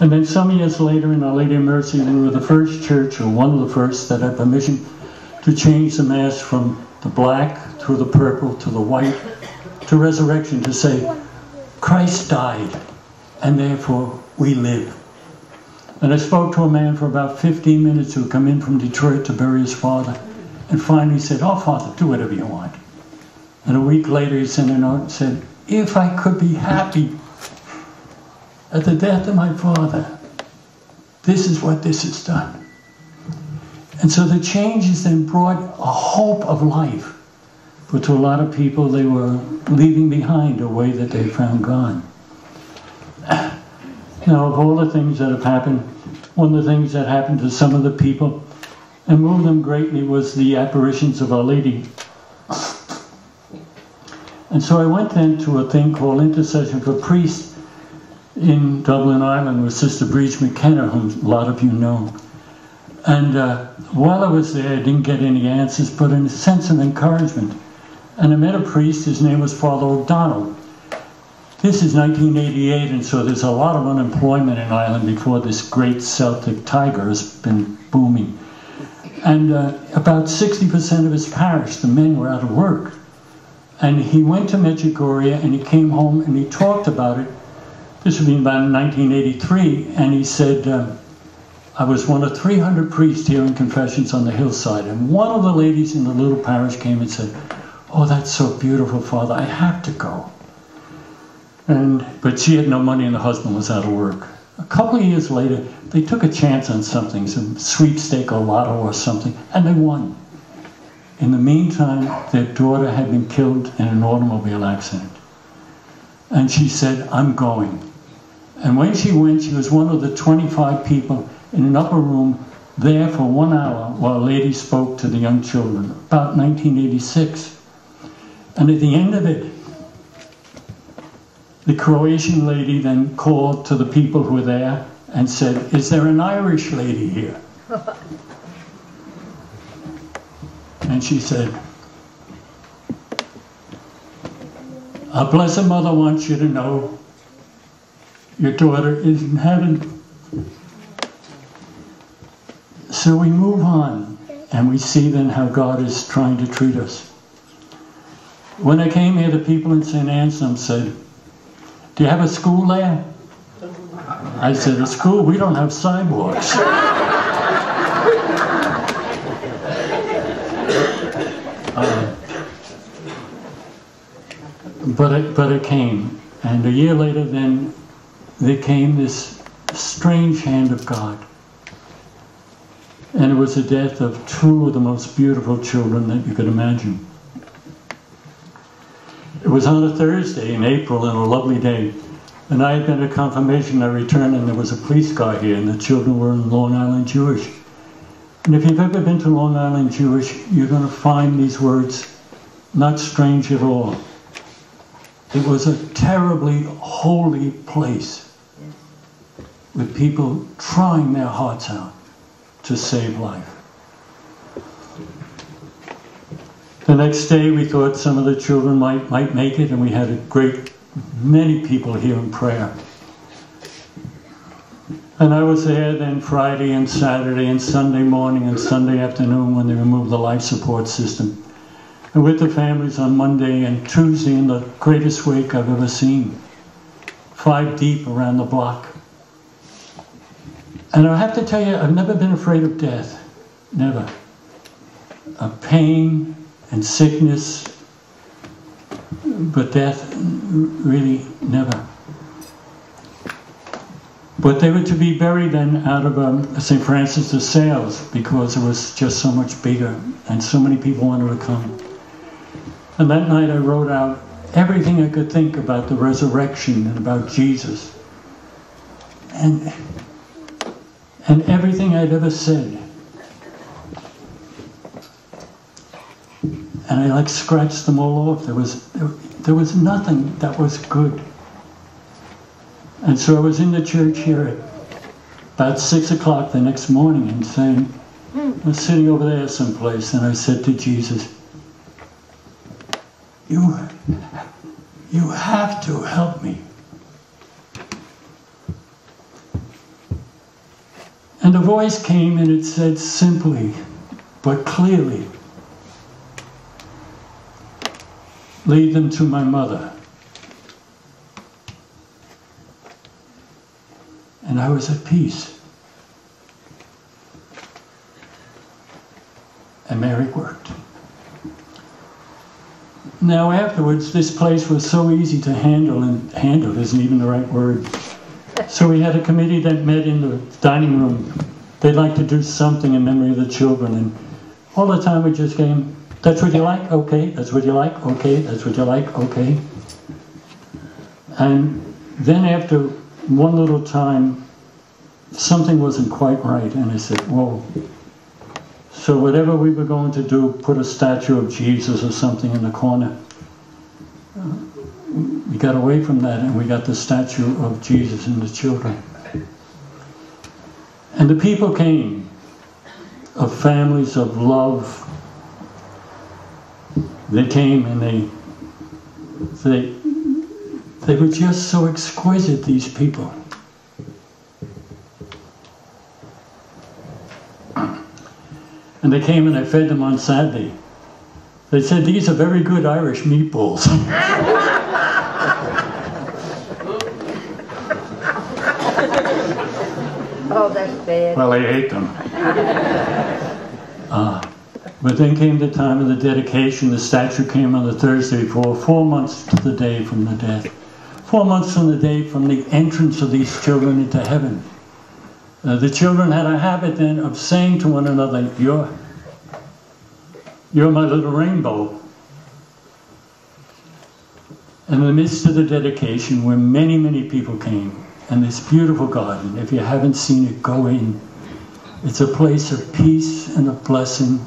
And then some years later in Our Lady of Mercy, we were the first church, or one of the first, that had permission to change the Mass from the black to the purple to the white to resurrection, to say, Christ died, and therefore we live. And I spoke to a man for about 15 minutes who had come in from Detroit to bury his father, and finally said, oh, Father, do whatever you want. And a week later he sent a note and said, if I could be happy at the death of my father, this is what this has done. And so the changes then brought a hope of life. But to a lot of people, they were leaving behind a way that they found God. Now, of all the things that have happened, one of the things that happened to some of the people and moved them greatly was the apparitions of Our Lady. And so I went then to a thing called Intercession for Priests in Dublin, Ireland, with Sister Breach McKenna, whom a lot of you know. And while I was there, I didn't get any answers, but in a sense of encouragement. And I met a priest, his name was Father O'Donnell. This is 1988, and so there's a lot of unemployment in Ireland before this great Celtic tiger has been booming. And about 60% of his parish, the men, were out of work. And he went to Medjugorje, and he came home, and he talked about it. This would be about 1983, and he said, I was one of 300 priests hearing confessions on the hillside, and one of the ladies in the little parish came and said, oh, that's so beautiful, Father, I have to go. But she had no money and the husband was out of work. A couple of years later, they took a chance on something, some sweepstake or lotto or something, and they won. In the meantime, their daughter had been killed in an automobile accident. And she said, I'm going. And when she went, she was one of the 25 people in an upper room there for 1 hour while a lady spoke to the young children, about 1986. And at the end of it, the Croatian lady then called to the people who were there and said, is there an Irish lady here? And she said, our Blessed Mother wants you to know your daughter is in heaven. So we move on, and we see then how God is trying to treat us. When I came here, the people in St. Anselm said, do you have a school there? I said, a school? We don't have sidewalks. But it came. And a year later then, there came this strange hand of God. And it was the death of two of the most beautiful children that you could imagine. It was on a Thursday in April, and a lovely day. And I had been at confirmation. I returned, and there was a police car here, and the children were in Long Island Jewish. And if you've ever been to Long Island Jewish, you're going to find these words not strange at all. It was a terribly holy place with people trying their hearts out to save life. The next day we thought some of the children might make it, and we had many people here in prayer. And I was there then Friday and Saturday and Sunday morning and Sunday afternoon when they removed the life support system. And with the families on Monday and Tuesday in the greatest wake I've ever seen. 5 deep around the block. And I have to tell you, I've never been afraid of death. Never. Of pain and sickness. But death, really, never. But they were to be buried then out of St. Francis de Sales because it was just so much bigger and so many people wanted to come. And that night I wrote out everything I could think about the resurrection and about Jesus. And everything I'd ever said. And I scratched them all off. There was nothing that was good. And so I was in the church here at about 6 o'clock the next morning and saying, I was sitting over there someplace, and I said to Jesus, you have to help me. And the voice came and it said simply, but clearly, lead them to my mother. And I was at peace. And Mary worked. Now afterwards, this place was so easy to handle, and handle isn't even the right word. So we had a committee that met in the dining room. They'd like to do something in memory of the children, and all the time we just came, that's what you like? Okay. That's what you like? Okay. That's what you like? Okay. And then after one little time, something wasn't quite right, and I said, whoa. So whatever we were going to do, put a statue of Jesus or something in the corner, we got away from that and we got the statue of Jesus and the children. And the people came, of families of love. They came and they were just so exquisite, these people. And they came and I fed them on Saturday. They said, these are very good Irish meatballs. Oh, that's bad. Well, I ate them. But then came the time of the dedication. The statue came on the Thursday before, 4 months to the day from the death. 4 months from the day from the entrance of these children into heaven. The children had a habit then of saying to one another, you're my little rainbow. And in the midst of the dedication, where many, many people came, and this beautiful garden, if you haven't seen it, go in. It's a place of peace and of blessing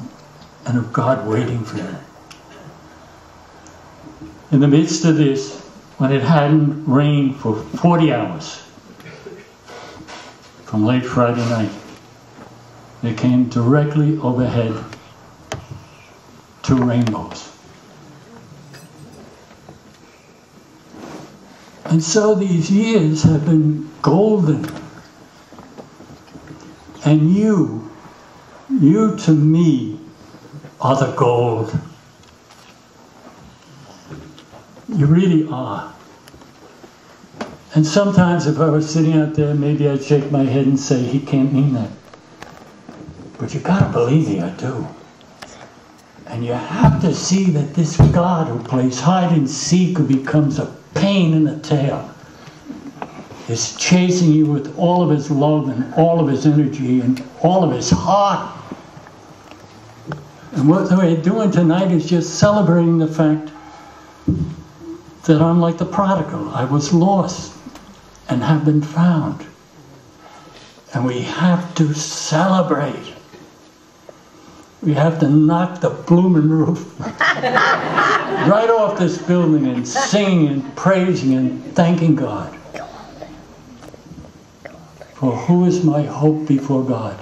and of God waiting for you. In the midst of this, when it hadn't rained for 40 hours, from late Friday night, they came directly overhead 2 rainbows. And so these years have been golden. And you to me are the gold. You really are. And sometimes if I was sitting out there, maybe I'd shake my head and say, he can't mean that. But you gotta believe me, I do. And you have to see that this God who plays hide and seek, who becomes a pain in the tail, is chasing you with all of his love and all of his energy and all of his heart. And what we're doing tonight is just celebrating the fact that I'm like the prodigal. I was lost and have been found. And we have to celebrate. We have to knock the blooming roof right off this building and singing and praising and thanking God. For who is my hope before God,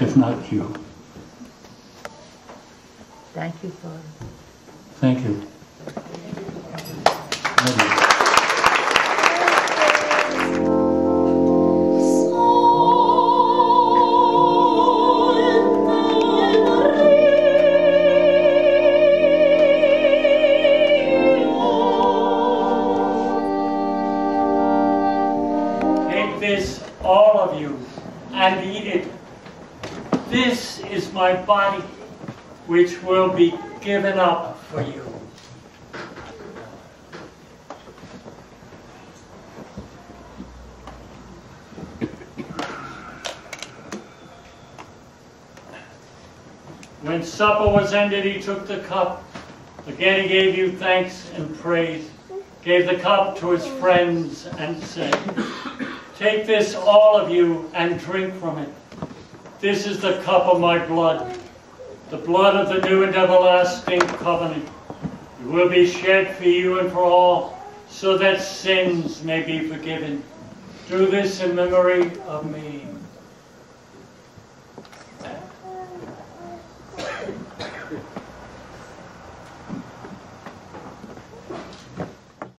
if not you? Thank you, Father. Thank you. Love you. All of you, and eat it. This is my body, which will be given up for you. When supper was ended, he took the cup. Again he gave you thanks and praise, gave the cup to his friends and said, take this, all of you, and drink from it. This is the cup of my blood, the blood of the new and everlasting covenant. It will be shed for you and for all, so that sins may be forgiven. Do this in memory of me.